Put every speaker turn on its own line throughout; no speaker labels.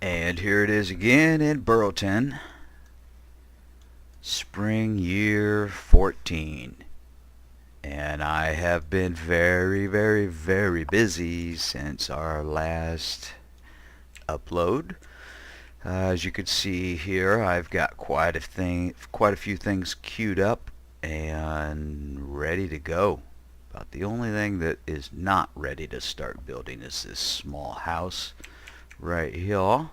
And here it is again in Burrowton, spring year 14. And I have been very, very, very busy since our last upload. As you can see here, I've got quite a few things queued up and ready to go. About the only thing that is not ready to start building is this small house right here.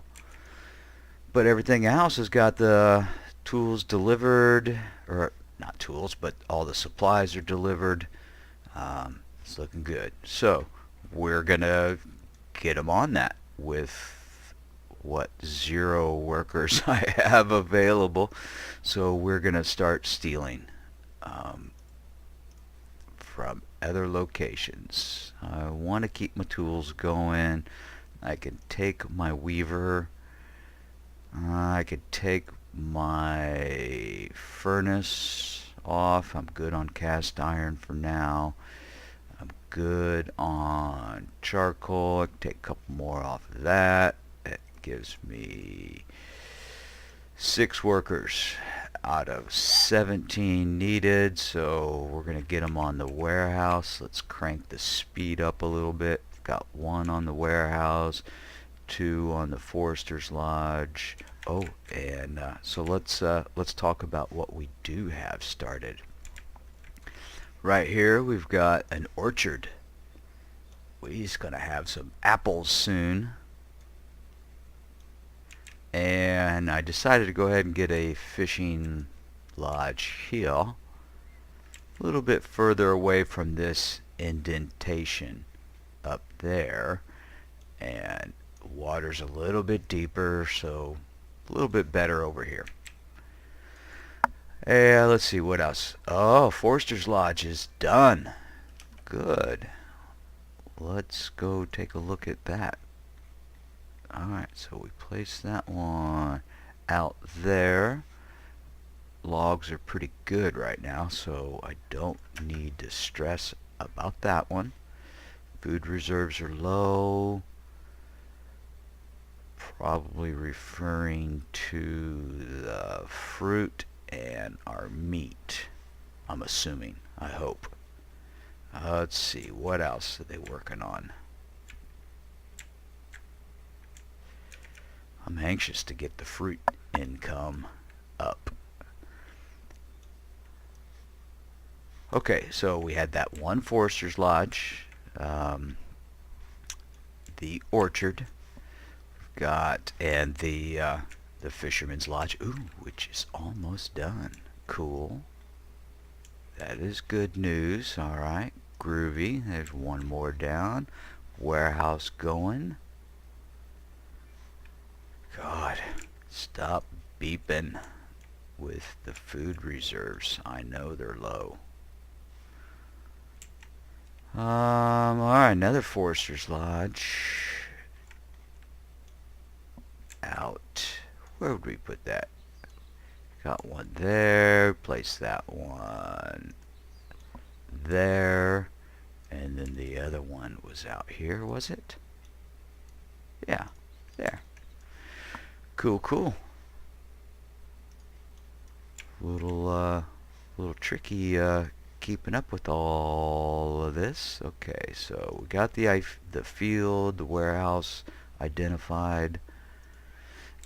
But everything else has got the tools delivered, or not tools, but all the supplies are delivered. It's looking good. So we're gonna get them on that with what 0 workers I have available. So we're gonna start stealing from other locations. I want to keep my tools going. I can take my weaver. I could take my furnace off. I'm good on cast iron for now. I'm good on charcoal. I can take a couple more off of that. That gives me 6 workers out of 17 needed, so we're going to get them on the warehouse. Let's crank the speed up a little bit. Got 1 on the warehouse, 2 on the Forester's Lodge. Oh, and so let's talk about what we do have started. Right here we've got an orchard. We're gonna have some apples soon. And I decided to go ahead and get a fishing lodge here, a little bit further away from this indentation up there, and water's a little bit deeper, so a little bit better over here. And let's see what else. Oh, Forster's Lodge is done. Good. Let's go take a look at that. Alright, so we place that one out there. Logs are pretty good right now, so I don't need to stress about that one. Food reserves are low. Probably referring to the fruit and our meat, I'm assuming. I hope. Let's see, what else are they working on? I'm anxious to get the fruit income up. Okay, so we had that one Forester's Lodge, the orchard, and the Fisherman's Lodge, which is almost done. Cool. That is good news. All right, groovy. There's one more down. Warehouse going. God, stop beeping with the food reserves. I know they're low. Alright, another Forester's Lodge. Out. Where would we put that? Got one there. Place that one there. And then the other one was out here, was it? Yeah, there. Cool, cool. Little tricky keeping up with all of this. Okay, so we got the field, the warehouse identified,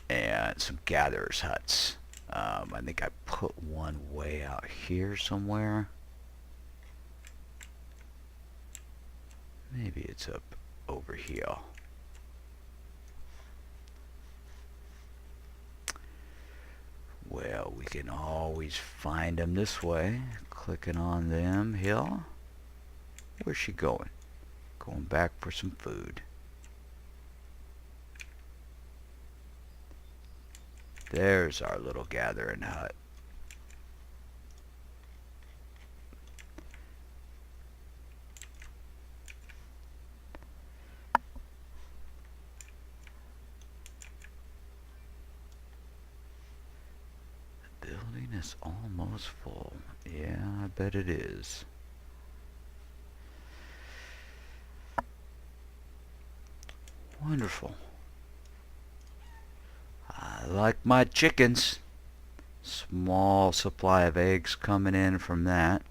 and some gatherers huts. I think I put one way out here somewhere. Maybe it's up over here. Well, we can always find them this way. Clicking on them here. Where's she going? Going back for some food. There's our little gathering hut. The building is almost full. Yeah, I bet it is. Wonderful. like my chickens. Small supply of eggs coming in from that.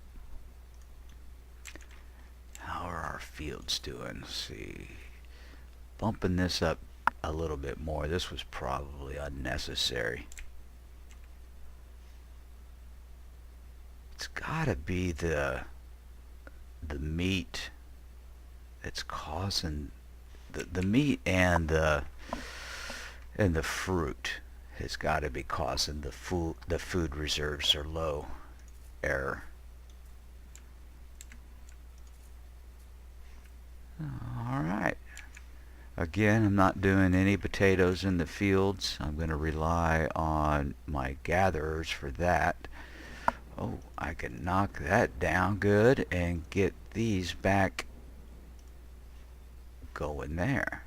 How are our fields doing? Let's see. Bumping this up a little bit more. This was probably unnecessary. It's gotta be the meat that's causing the meat and the fruit has got to be causing the food reserves are low. Error. All right. Again, I'm not doing any potatoes in the fields. I'm going to rely on my gatherers for that. Oh, I can knock that down good and get these back going there.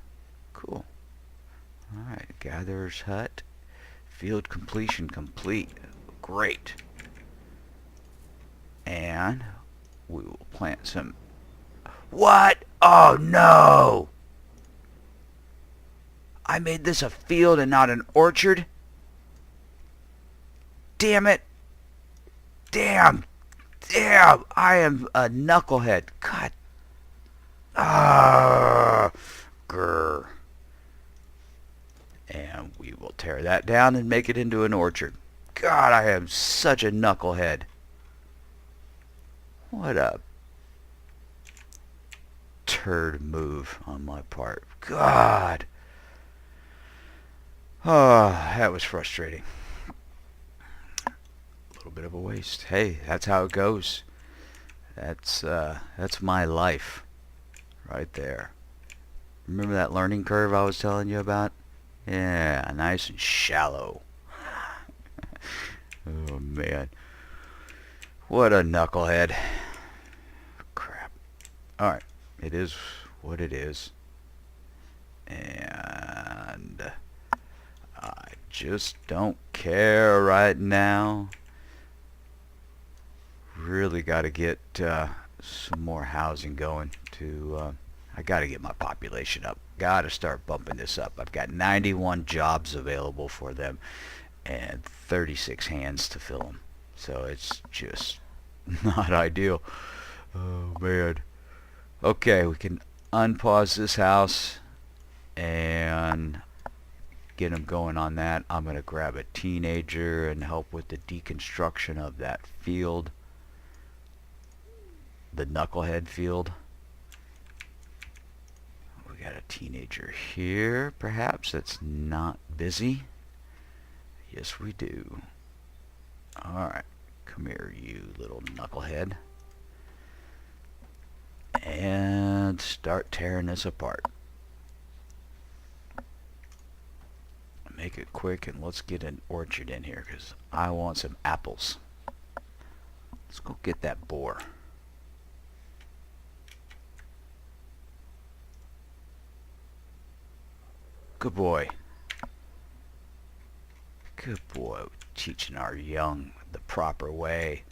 Cool. Alright, gatherer's hut. Field completion complete. Great. And we will plant some... What? Oh no! I made this a field and not an orchard? Damn it! Damn! Damn! I am a knucklehead. God. Grr. And we will tear that down and make it into an orchard. God, I am such a knucklehead. What a turd move on my part. God. Oh, that was frustrating. A little bit of a waste. Hey, that's how it goes. That's my life right there. Remember that learning curve I was telling you about? Yeah, nice and shallow. Oh man. What a knucklehead. Crap. Alright. It is what it is. And I just don't care right now. Really got to get some more housing going to I got to get my population up. Got to start bumping this up. I've got 91 jobs available for them and 36 hands to fill them. So it's just not ideal. Oh man. Okay, we can unpause this house and get them going on that. I'm going to grab a teenager and help with the deconstruction of that field. The knucklehead field. We got a teenager here, perhaps, that's not busy. Yes, we do. Alright, come here, you little knucklehead. And start tearing this apart. Make it quick and let's get an orchard in here because I want some apples. Let's go get that boar. Good boy. Good boy. Teaching our young the proper way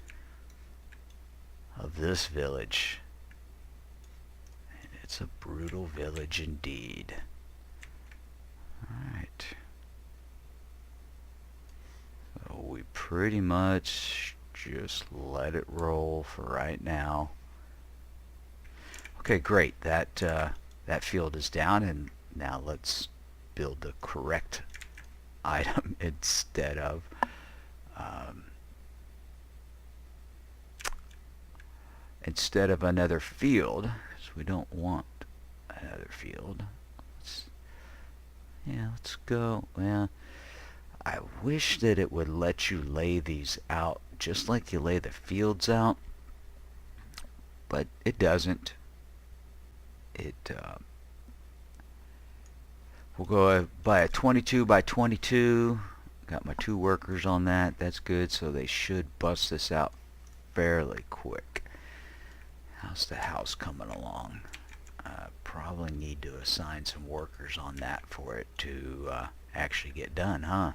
of this village. And it's a brutal village indeed. Alright. So we pretty much just let it roll for right now. Okay, great. That field is down, and now let's build the correct item instead of another field, because we don't want another field. Let's go. Well, I wish that it would let you lay these out just like you lay the fields out, but it doesn't. We'll go by a 22 by 22. Got my 2 workers on that. That's good, so they should bust this out fairly quick. How's the house coming along? Probably need to assign some workers on that for it to actually get done, huh?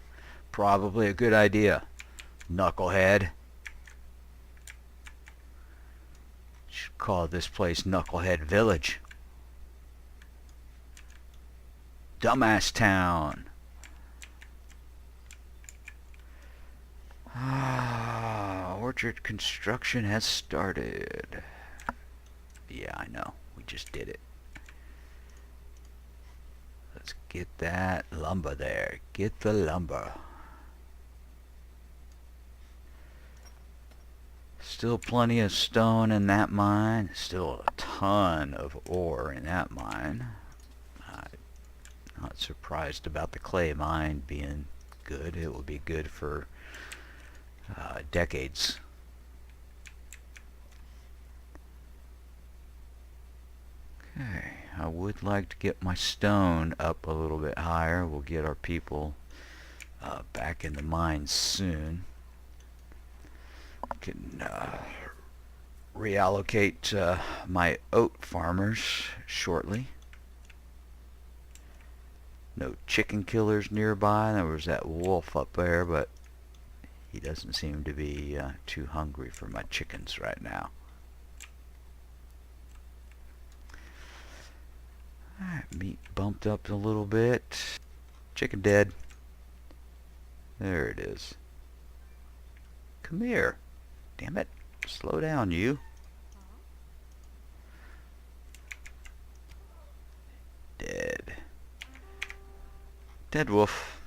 Probably a good idea, knucklehead. Should call this place Knucklehead Village. Dumbass Town. Orchard construction has started. Yeah, I know. We just did it. Let's get that lumber there. Get the lumber. Still plenty of stone in that mine. Still a ton of ore in that mine. I'm not surprised about the clay mine being good. It will be good for decades. Okay, I would like to get my stone up a little bit higher. We'll get our people back in the mines soon. Can reallocate my oat farmers shortly. No chicken killers nearby. There was that wolf up there, but he doesn't seem to be too hungry for my chickens right now. Alright, meat bumped up a little bit. Chicken dead. There it is. Come here. Damn it. Slow down, you. Dead. Dead wolf.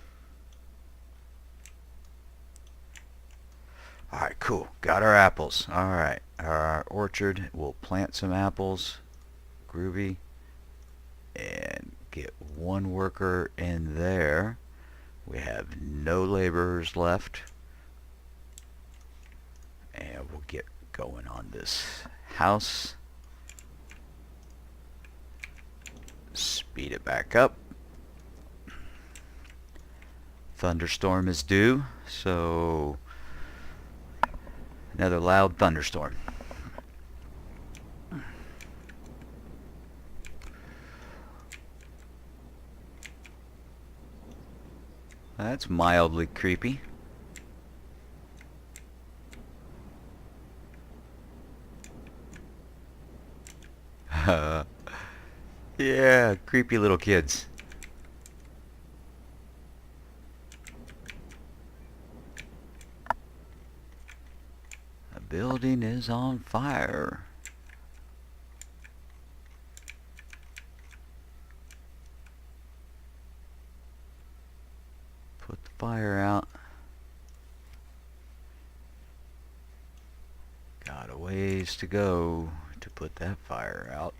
Alright, cool. Got our apples. Alright. Our orchard. We'll plant some apples. Groovy. And get one worker in there. We have no laborers left. And we'll get going on this house. Speed it back up. Thunderstorm is due, so another loud thunderstorm. That's mildly creepy. Yeah, creepy little kids. The building is on fire. Put the fire out. Got a ways to go to put that fire out.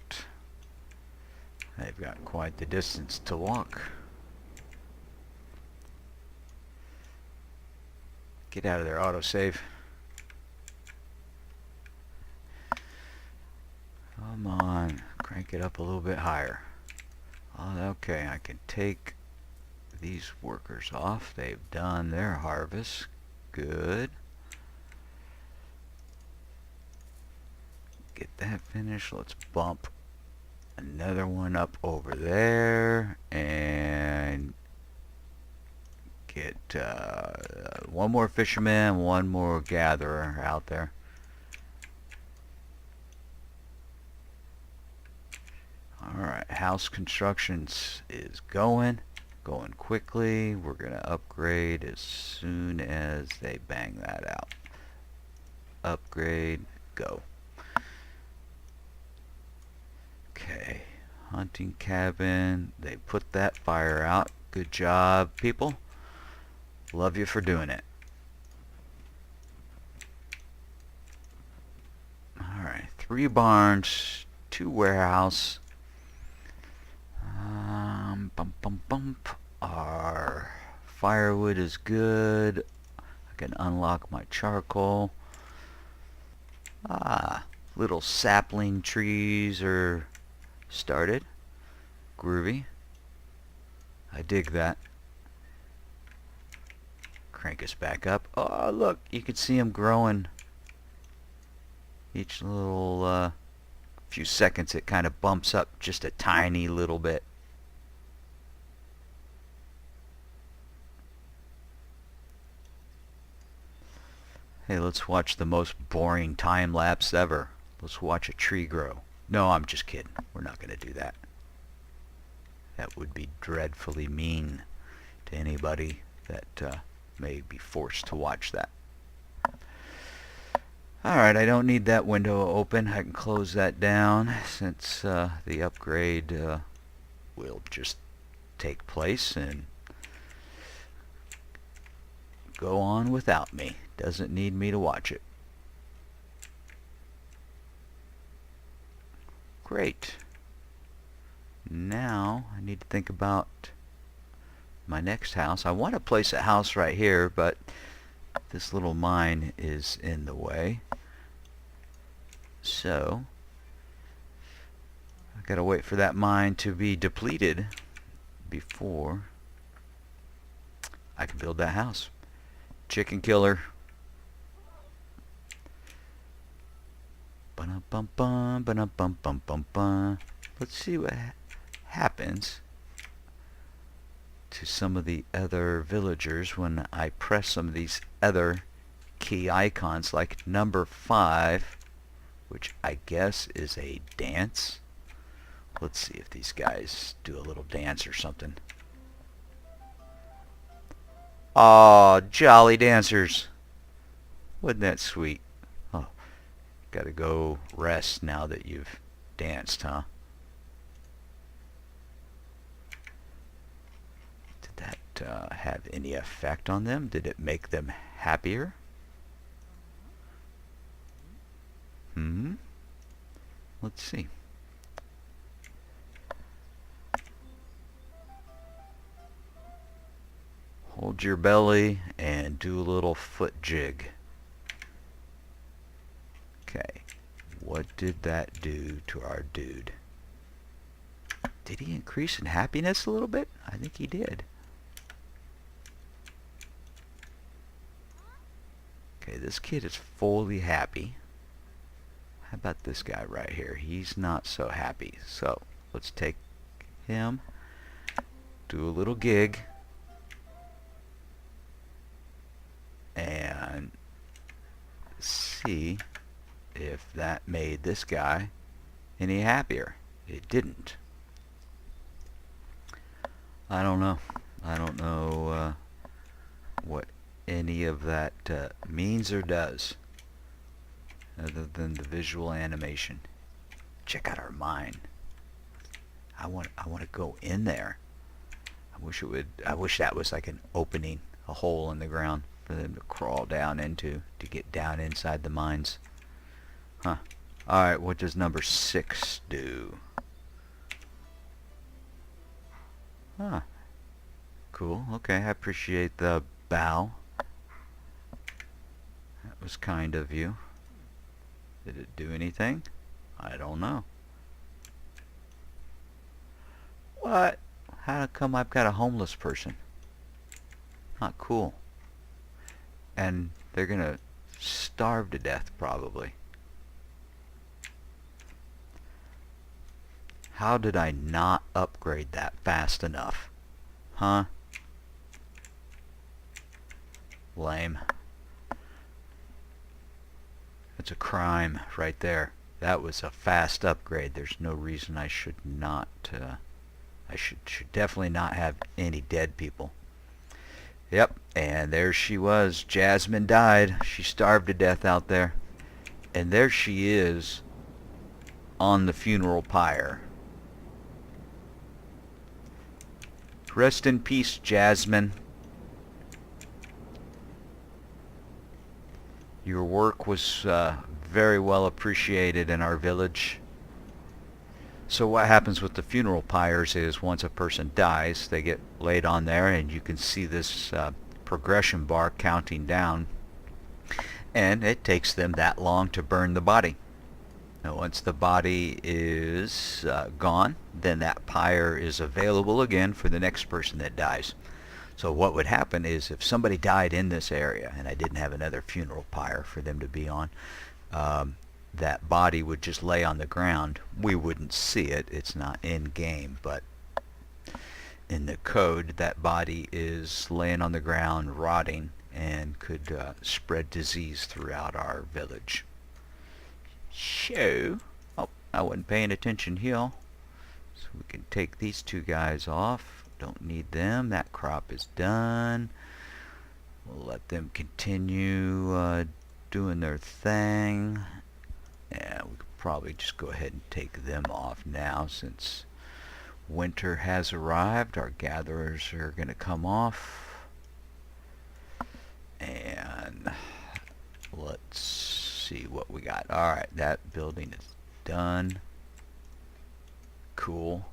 They've got quite the distance to walk. Get out of there, autosave. Come on, crank it up a little bit higher. Okay, I can take these workers off. They've done their harvest. Good. Get that finished. Let's bump another one up over there and get one more fisherman, one more gatherer out there. Alright, house constructions is going quickly. We're gonna upgrade as soon as they bang that out. Upgrade, go. Okay, hunting cabin. They put that fire out. Good job, people. Love you for doing it. Alright, 3 barns, 2 warehouse. Our firewood is good. I can unlock my charcoal. Little sapling trees are started. Groovy. I dig that. Crank us back up. Oh, look, you can see them growing. Each little few seconds it kind of bumps up just a tiny little bit. Hey, let's watch the most boring time lapse ever. Let's watch a tree grow. No, I'm just kidding. We're not going to do that. That would be dreadfully mean to anybody that may be forced to watch that. Alright, I don't need that window open. I can close that down since the upgrade will just take place and go on without me. Doesn't need me to watch it. Great. Now I need to think about my next house. I want to place a house right here, but this little mine is in the way. So I gotta wait for that mine to be depleted before I can build that house. Chicken killer. Ba-dum-bum-bum, ba-dum-bum-bum-bum-bum. Let's see what happens to some of the other villagers when I press some of these other key icons, like number 5, which I guess is a dance. Let's see if these guys do a little dance or something. Aw, jolly dancers. Wasn't that sweet? Oh, gotta go rest now that you've danced, huh? Did that have any effect on them? Did it make them happier? Let's see. Hold your belly and do a little foot jig. Okay. What did that do to our dude? Did he increase in happiness a little bit? I think he did. Okay, this kid is fully happy. How about this guy right here? He's not so happy. So let's take him, do a little gig, and see if that made this guy any happier. It didn't. I don't know. I don't know what any of that means or does, other than the visual animation. Check out our mine. I want to go in there. I wish that was like an opening, a hole in the ground for them to crawl down into to get down inside the mines. Huh. Alright, what does number 6 do? Huh. Cool. Okay, I appreciate the bow. That was kind of you. Did it do anything? I don't know. What? How come I've got a homeless person? Not cool. And they're gonna starve to death probably. How did I not upgrade that fast enough? Huh? Lame. That's a crime right there. That was a fast upgrade. There's no reason I should not I should definitely not have any dead people. Yep, and there she was. Jasmine died. She starved to death out there. And there she is on the funeral pyre. Rest in peace, Jasmine. Your work was very well appreciated in our village. So what happens with the funeral pyres is once a person dies, they get laid on there, and you can see this progression bar counting down, and it takes them that long to burn the body. Now once the body is gone, then that pyre is available again for the next person that dies. So what would happen is if somebody died in this area and I didn't have another funeral pyre for them to be on, that body would just lay on the ground. We wouldn't see it. It's not in game, but in the code that body is laying on the ground rotting and could spread disease throughout our village. So, oh, I wasn't paying attention here. So we can take these two guys off. Don't need them. That crop is done. We'll let them continue doing their thing. And we could probably just go ahead and take them off now since winter has arrived. Our gatherers are going to come off. And let's see what we got. Alright, that building is done. Cool.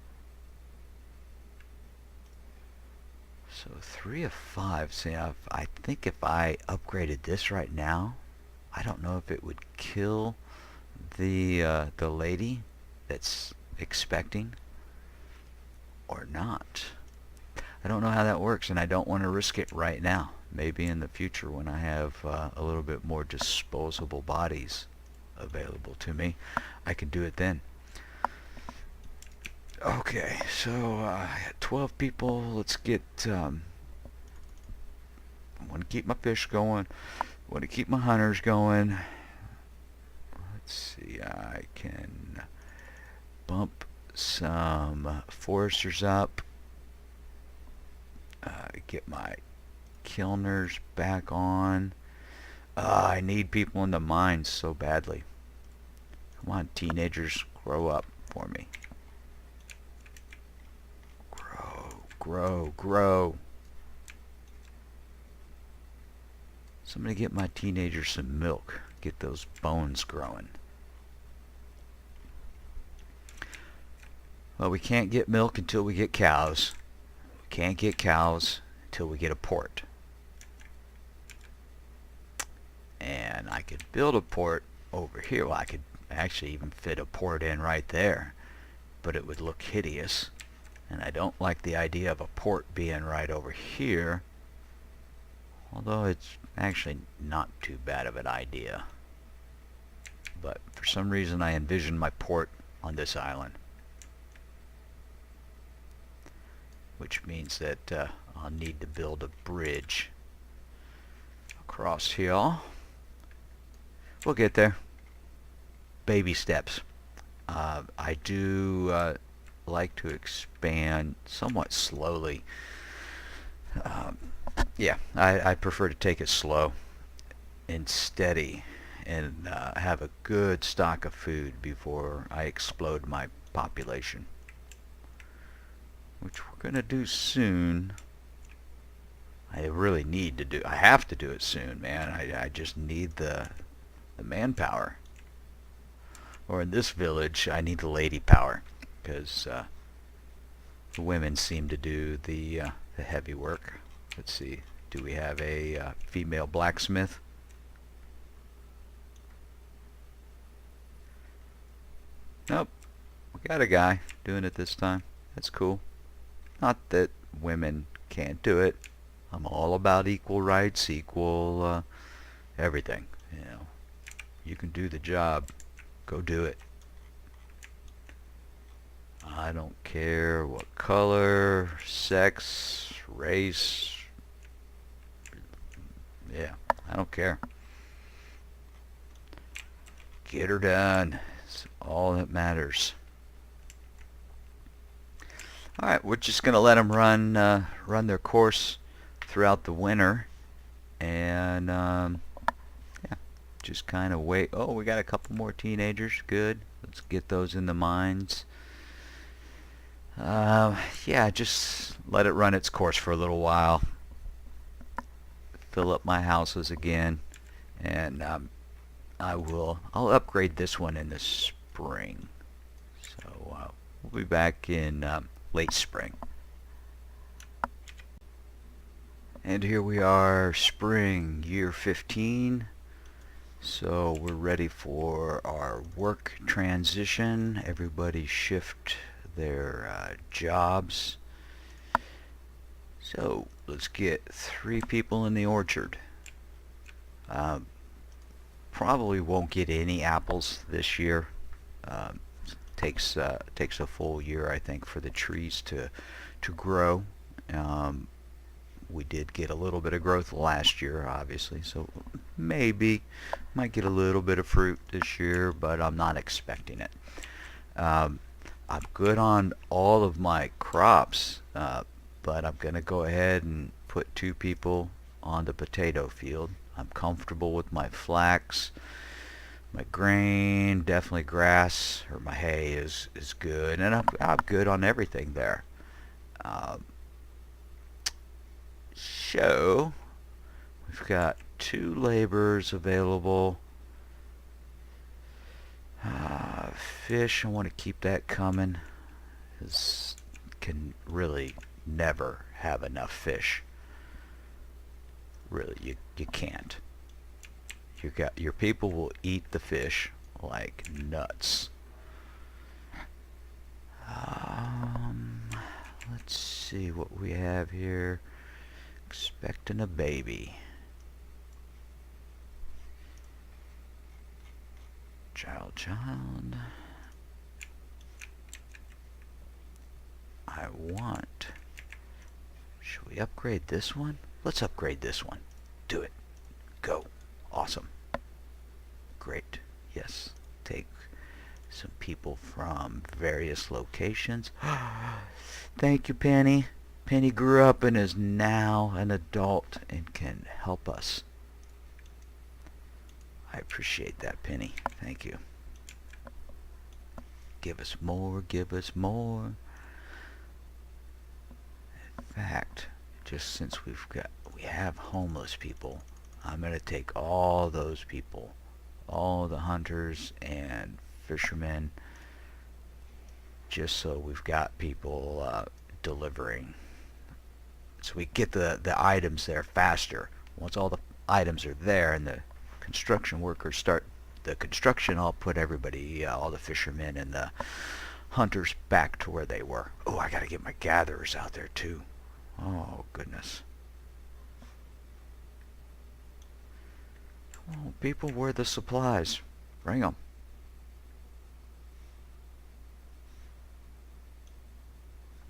So 3 of 5. See, I think if I upgraded this right now, I don't know if it would kill the lady that's expecting or not. I don't know how that works, and I don't want to risk it right now. Maybe in the future when I have a little bit more disposable bodies available to me, I can do it then. Okay, so I got 12 people. Let's get I want to keep my fish going. I want to keep my hunters going. Let's see, I can bump some foresters up. Get my kilners back on. I need people in the mines so badly. Come on, teenagers, grow up for me. Grow. Somebody get my teenagers some milk. Get those bones growing. Well, we can't get milk until we get cows. We can't get cows until we get a port. And I could build a port over here. Well, I could actually even fit a port in right there, but it would look hideous. And I don't like the idea of a port being right over here, although it's actually not too bad of an idea. But for some reason I envision my port on this island, which means that I'll need to build a bridge across here. We'll get there. Baby steps. I do like to expand somewhat slowly. Yeah, I prefer to take it slow and steady and have a good stock of food before I explode my population, which we're gonna do soon. I really need to do, I have to do it soon, man. I just need the manpower. Or in this village, I need the lady power, because the women seem to do the heavy work. Let's see, do we have a female blacksmith? Nope, we got a guy doing it this time. That's cool. Not that women can't do it. I'm all about equal rights, equal everything. You know, you can do the job. Go do it. I don't care what color, sex, race. Yeah, I don't care. Get her done. It's all that matters. Alright, we're just going to let them run their course throughout the winter. And, yeah, just kind of wait. Oh, we got a couple more teenagers. Good. Let's get those in the mines. Yeah, just let it run its course for a little while. Fill up my houses again. And, I'll upgrade this one in the spring. So, we'll be back in, late spring. And here we are, spring, year 15. So we're ready for our work transition. Everybody shift their jobs. So let's get 3 people in the orchard. Probably won't get any apples this year. Takes a full year, I think, for the trees to grow. We did get a little bit of growth last year, obviously, so maybe might get a little bit of fruit this year, but I'm not expecting it. I'm good on all of my crops, but I'm gonna go ahead and put 2 people on the potato field. I'm comfortable with my flax. My grain, definitely grass, or my hay is good. And I'm good on everything there. So, we've got 2 laborers available. Fish, I want to keep that coming. Because can really never have enough fish. Really, you can't. Your people will eat the fish like nuts. Let's see what we have here. Expecting a baby. Child. I want. Should we upgrade this one? Let's upgrade this one. Do it. Go. Awesome. Great. Yes. Take some people from various locations. Thank you, Penny. Penny grew up and is now an adult and can help us. I appreciate that, Penny. Thank you. Give us more, give us more. In fact, just since we have homeless people, I'm going to take all those people, all the hunters and fishermen, just so we've got people delivering. So we get the items there faster. Once all the items are there and the construction workers start the construction, I'll put everybody, all the fishermen and the hunters back to where they were. Oh, I gotta get my gatherers out there too. Oh, goodness. Oh, people, where are the supplies? Bring them.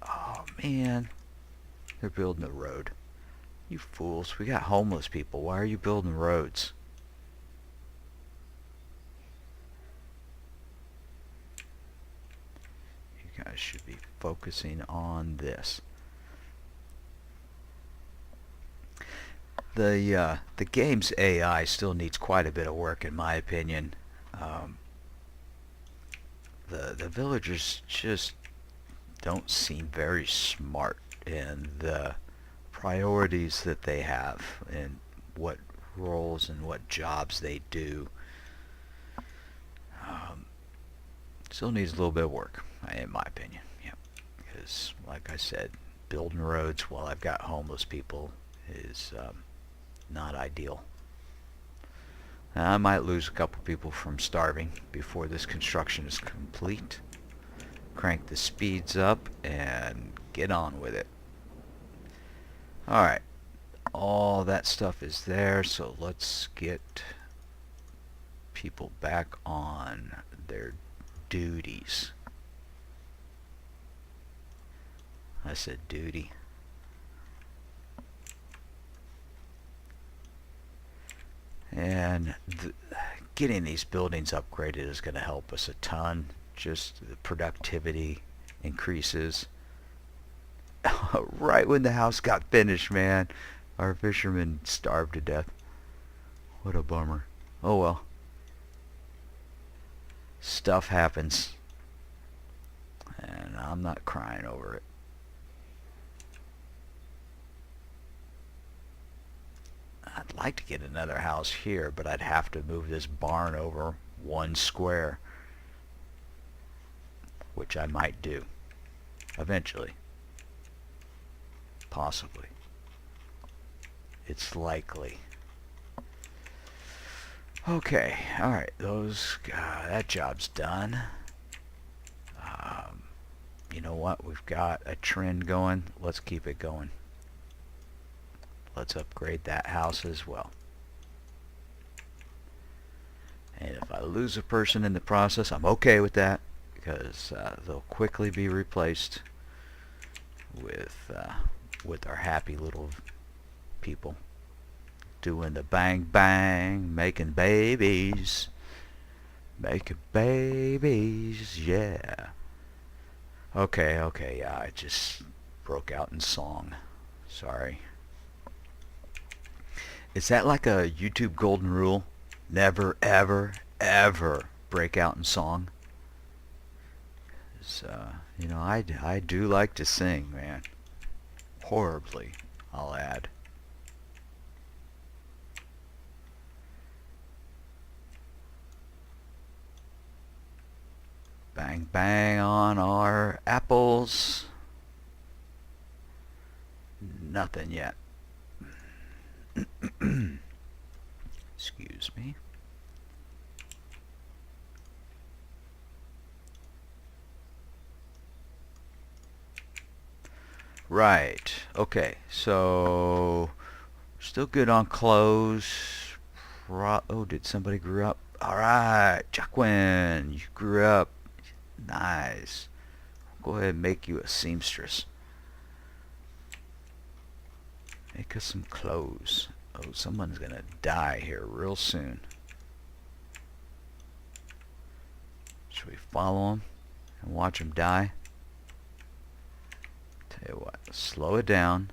Oh, man. They're building a road. You fools. We got homeless people. Why are you building roads? You guys should be focusing on this. The game's AI still needs quite a bit of work, in my opinion. The villagers just don't seem very smart in the priorities that they have and what roles and what jobs they do. Still needs a little bit of work, in my opinion. Yeah, because like I said, building roads while I've got homeless people is not ideal. I might lose a couple people from starving before this construction is complete. Crank the speeds up and get on with it. Alright, all that stuff is there, so let's get people back on their duties. I said duty. And getting these buildings upgraded is going to help us a ton. Just the productivity increases. Right when the house got finished, man, our fishermen starved to death. What a bummer. Oh well. Stuff happens. And I'm not crying over it. I'd like to get another house here, but I'd have to move this barn over 1 square, which I might do eventually. Possibly. It's likely. Okay, alright, that job's done. You know what, we've got a trend going. Let's keep it going. Let's upgrade that house as well. And if I lose a person in the process, I'm okay with that, because they'll quickly be replaced with our happy little people doing the bang bang, making babies, yeah. Okay, yeah, I just broke out in song. Sorry. Is that like a YouTube golden rule? Never, ever, ever break out in song? 'Cause, you know, I do like to sing, man. Horribly, I'll add. Bang, bang on our apples. Nothing yet. Excuse me. Right. Okay. So still good on clothes. Oh, did somebody grew up? All right, Jacqueline, you grew up. Nice. Go ahead and make you a seamstress. Make us some clothes. Oh, someone's gonna die here real soon. Should we follow him and watch him die? Tell you what, slow it down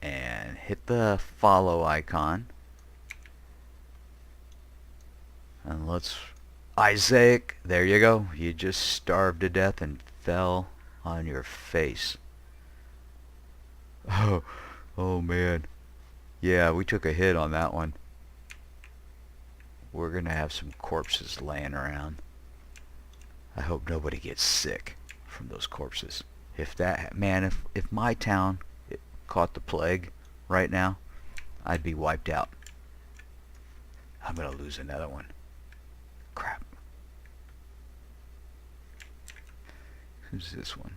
and hit the follow icon. And let's... Isaac, there you go. You just starved to death and fell on your face. Oh man. Yeah, we took a hit on that one. We're gonna have some corpses laying around. I hope nobody gets sick from those corpses. If that man, if my town caught the plague right now, I'd be wiped out. I'm gonna lose another one. Crap. Who's this one?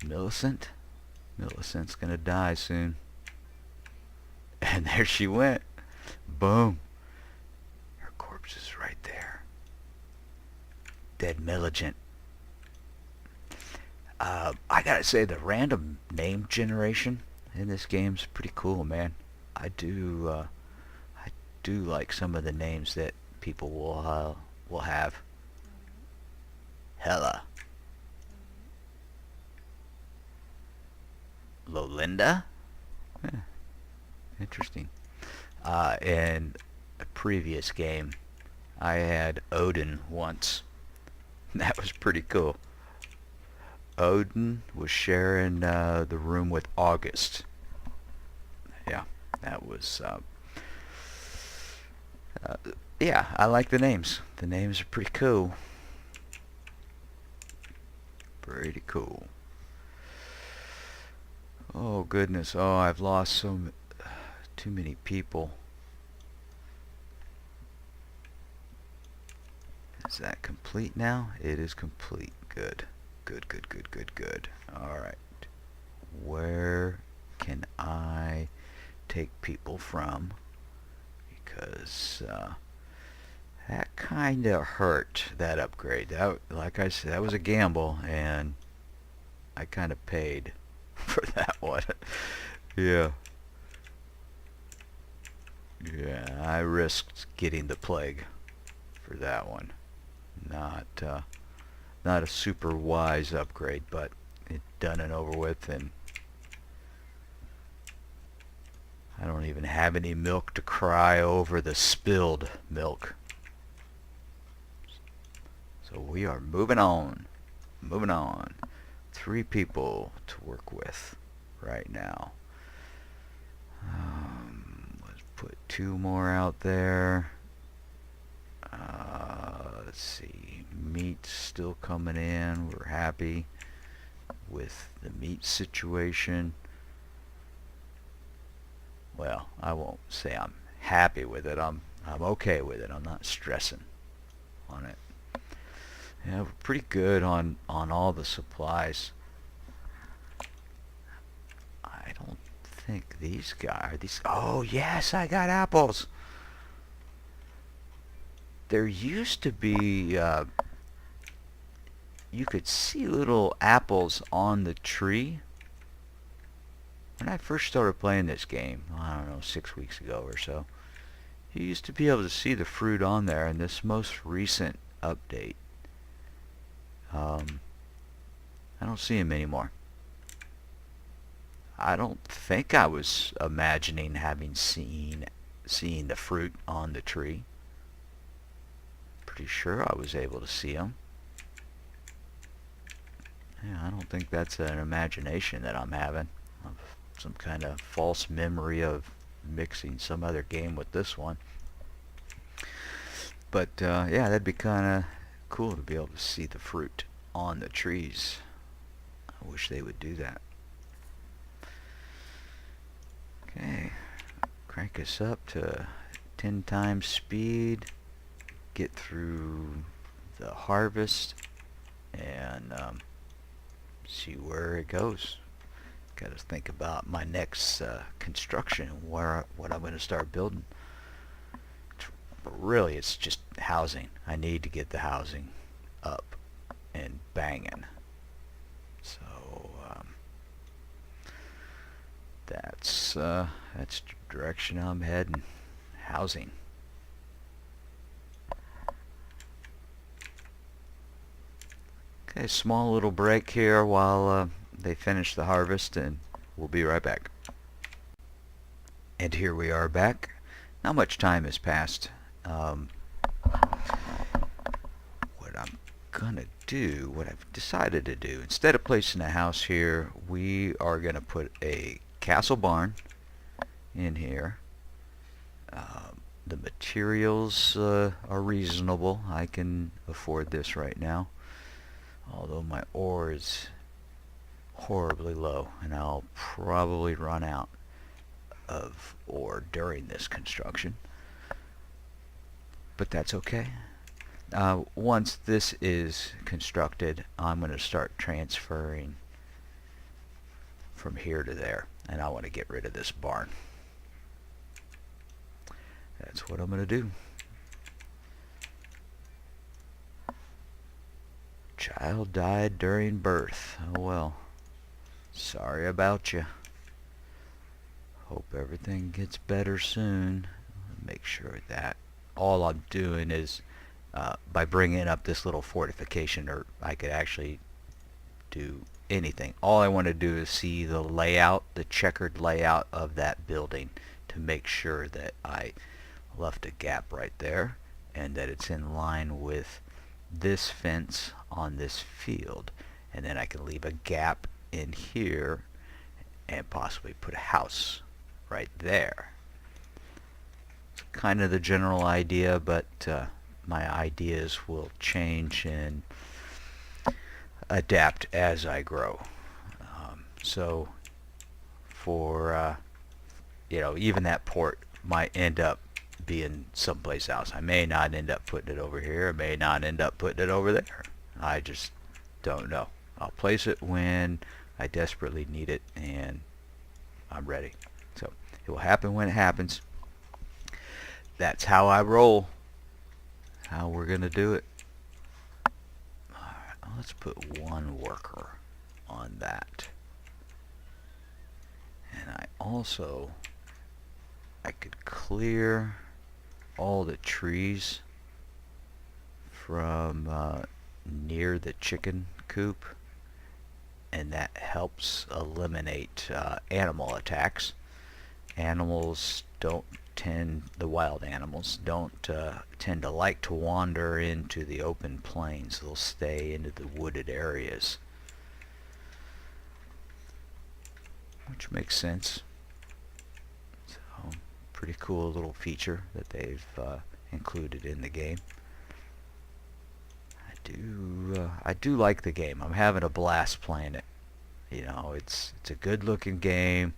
Millicent? Millicent's gonna die soon. And there she went. Boom. Her corpse is right there. Dead Millicent. I gotta say, the random name generation in this game's pretty cool, man. I do like some of the names that people will have. Hella. Lolinda? Interesting. In a previous game, I had Odin once. That was pretty cool. Odin was sharing the room with August. Yeah, that was... yeah, I like the names. The names are pretty cool. Pretty cool. Oh goodness, oh, I've lost too many people. Is that complete now? It is complete. Good. Good, good, good, good, good. Alright. Where can I take people from? Because that kinda hurt, that upgrade. That, like I said, that was a gamble, and I kinda paid for that one. Yeah. Yeah, I risked getting the plague for that one. Not a super wise upgrade, but it done and over with, and I don't even have any milk to cry over the spilled milk. So we are moving on. Moving on. 3 people to work with right now. Let's put 2 more out there. Let's see. Meat's still coming in. We're happy with the meat situation. Well, I won't say I'm happy with it. I'm okay with it. I'm not stressing on it. Yeah, we're pretty good on all the supplies. I don't think these guys are these. Oh yes, I got apples. There used to be you could see little apples on the tree. When I first started playing this game, I don't know, 6 weeks ago or so, you used to be able to see the fruit on there. In this most recent update, I don't see him anymore. I don't think I was imagining having seen the fruit on the tree. Pretty sure I was able to see him. Yeah, I don't think that's an imagination that I'm having. Of some kind of false memory of mixing some other game with this one. But yeah, that'd be kind of cool to be able to see the fruit on the trees. I wish they would do that. Okay, crank us up to 10 times speed, get through the harvest, and see where it goes. Got to think about my next construction, what I'm going to start building. But really, it's just housing. I need to get the housing up and banging. So that's the direction I'm heading. Housing. Okay, small little break here while they finish the harvest, and we'll be right back. And here we are back. Not much time has passed. What I'm gonna do, what I've decided to do, instead of placing a house here, we are gonna put a castle barn in here. The materials are reasonable. I can afford this right now, although my ore is horribly low, and I'll probably run out of ore during this construction, but that's okay. Once this is constructed, I'm going to start transferring from here to there, and I want to get rid of this barn. That's what I'm going to do. Child died during birth. Oh well. Sorry about you. Hope everything gets better soon. Make sure that all I'm doing is by bringing up this little fortification, or I could actually do anything. All I want to do is see the layout, the checkered layout of that building, to make sure that I left a gap right there and that it's in line with this fence on this field, and then I can leave a gap in here and possibly put a house right there. It's kind of the general idea, but my ideas will change and adapt as I grow. So for even that port might end up being someplace else. I may not end up putting it over here. I may not end up putting it over there. I just don't know. I'll place it when I desperately need it and I'm ready. So it will happen when it happens. That's how I roll. How we're gonna do it. Alright, let's put one worker on that. And I could clear all the trees from near the chicken coop, and that helps eliminate animal attacks. The wild animals don't tend to like to wander into the open plains. They'll stay into the wooded areas, which makes sense. So, pretty cool little feature that they've included in the game. I do like the game. I'm having a blast playing it. It's a good looking game.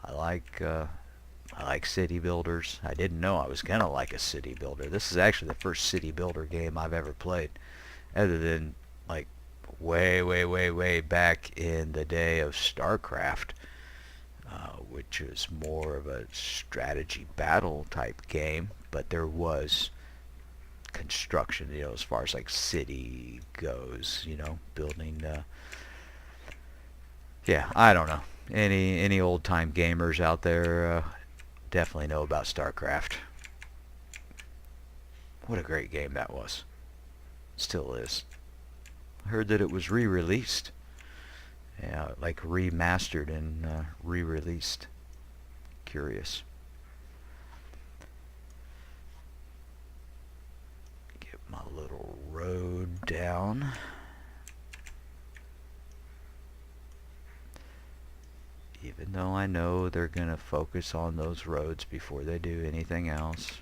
I like city builders. I didn't know I was gonna like a city builder. This is actually the first city builder game I've ever played, other than like way back in the day of StarCraft, which is more of a strategy battle type game, but there was construction, as far as like city goes, building. Yeah, I don't know. Any old time gamers out there definitely know about StarCraft. What a great game that was. Still is. I heard that it was re-released. Yeah, like remastered and re-released. Curious. Get my little road down. Even though I know they're going to focus on those roads before they do anything else,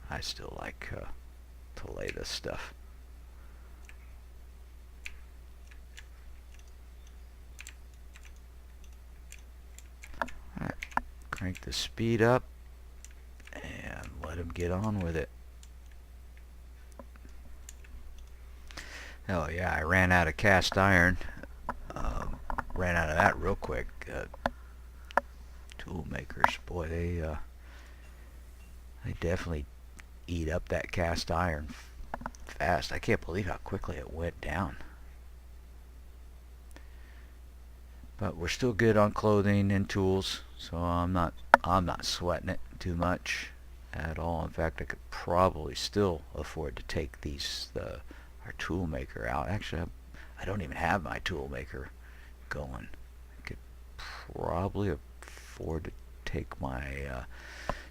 I still like to lay this stuff. Alright, crank the speed up and let him get on with it. Oh yeah, I ran out of cast iron. Ran out of that real quick. Tool makers, boy, they definitely eat up that cast iron fast. I can't believe how quickly it went down. But we're still good on clothing and tools, so I'm not sweating it too much at all. In fact, I could probably still afford to take our tool maker out. Actually, I don't even have my tool maker going. I could probably afford to take my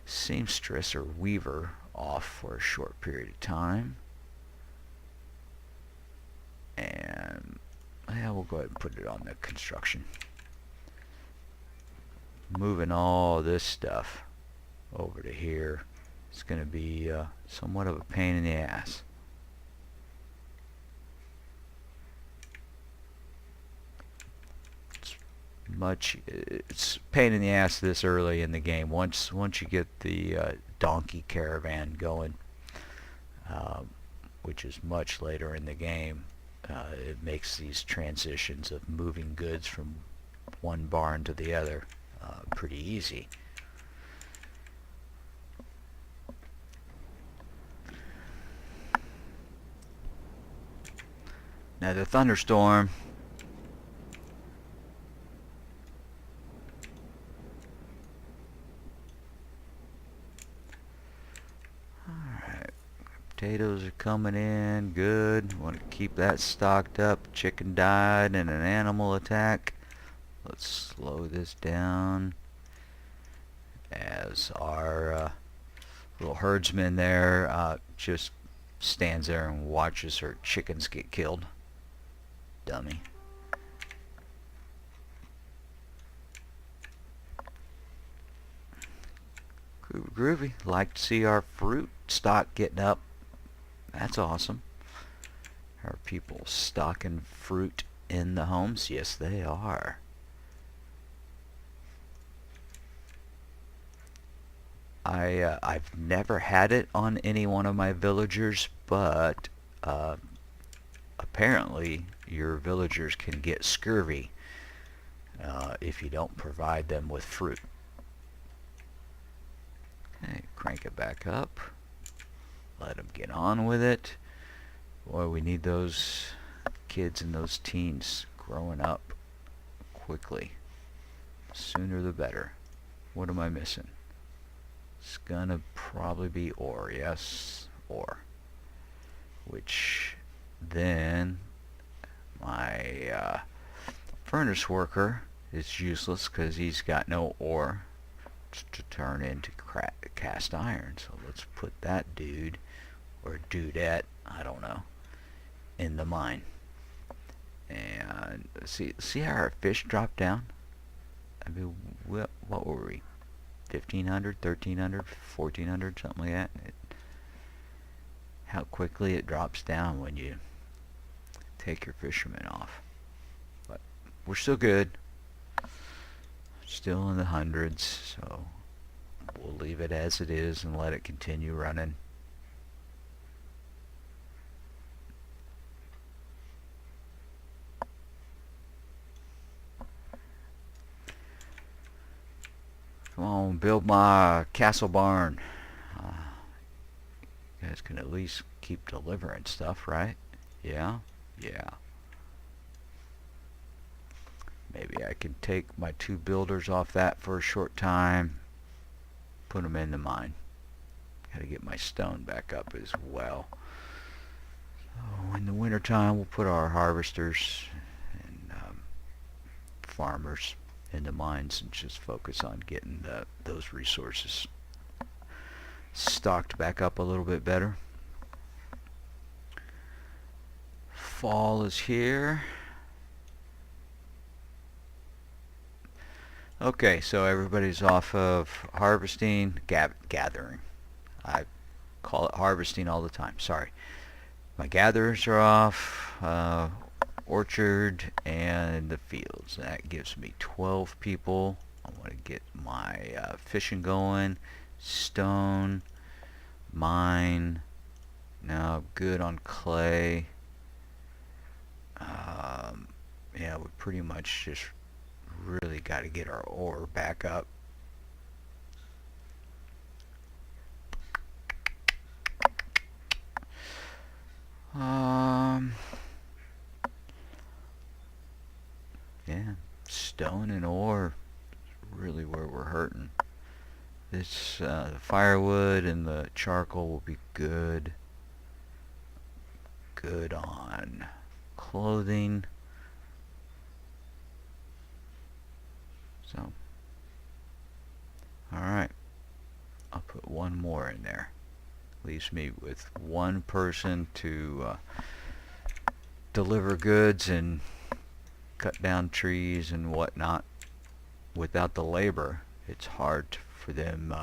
seamstress or weaver off for a short period of time. And yeah, we'll go ahead and put it on the construction. Moving all this stuff over to here, it's going to be somewhat of a pain in the ass. It's pain in the ass this early in the game. Once you get the donkey caravan going, which is much later in the game, it makes these transitions of moving goods from one barn to the other pretty easy. Now the Thunderstorm, potatoes are coming in good. Want to keep that stocked up. Chicken died in an animal attack. Let's slow this down as our little herdsman there just stands there and watches her chickens get killed. Dummy. Groovy. Like to see our fruit stock getting up. That's awesome. Are people stocking fruit in the homes? Yes, they are. I've never had it on any one of my villagers, but apparently your villagers can get scurvy if you don't provide them with fruit. Okay, crank it back up. Let them get on with it. Boy, we need those kids and those teens growing up quickly. Sooner the better. What am I missing? It's gonna probably be ore. Yes, ore. Which then my furnace worker is useless because he's got no ore to turn into cast iron. So let's put that dude or dudette, I don't know, in the mine. And see how our fish dropped down? I mean, what were we? 1,500, 1,300, 1,400, something like that. How quickly it drops down when you take your fishermen off. But we're still good. Still in the hundreds, so we'll leave it as it is and let it continue running. Come on, build my castle barn. You guys can at least keep delivering stuff, right? Yeah? Yeah. Maybe I can take my 2 builders off that for a short time. Put them in the mine. Gotta get my stone back up as well. So in the wintertime we'll put our harvesters and farmers in the mines and just focus on getting those resources stocked back up a little bit better. Fall is here. Okay, so everybody's off of harvesting, gathering. I call it harvesting all the time, sorry. My gatherers are off, orchard and the fields. That gives me 12 people. I want to get my fishing going, stone, mine. Now I'm good on clay. Yeah, we pretty much just really got to get our ore back up. Yeah, stone and ore is really where we're hurting. This the firewood and the charcoal will be good. Good on clothing. So, alright, I'll put one more in there. Leaves me with one person to deliver goods and cut down trees and whatnot. Without the labor, it's hard for them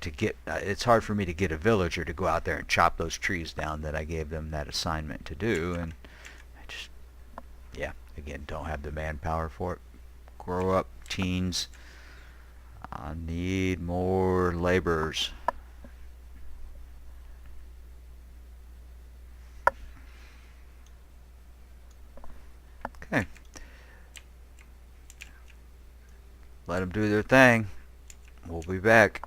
it's hard for me to get a villager to go out there and chop those trees down that I gave them that assignment to do, and I just, yeah, again, don't have the manpower for it. Grow up, teens. I need more laborers. Okay. Let them do their thing. We'll be back.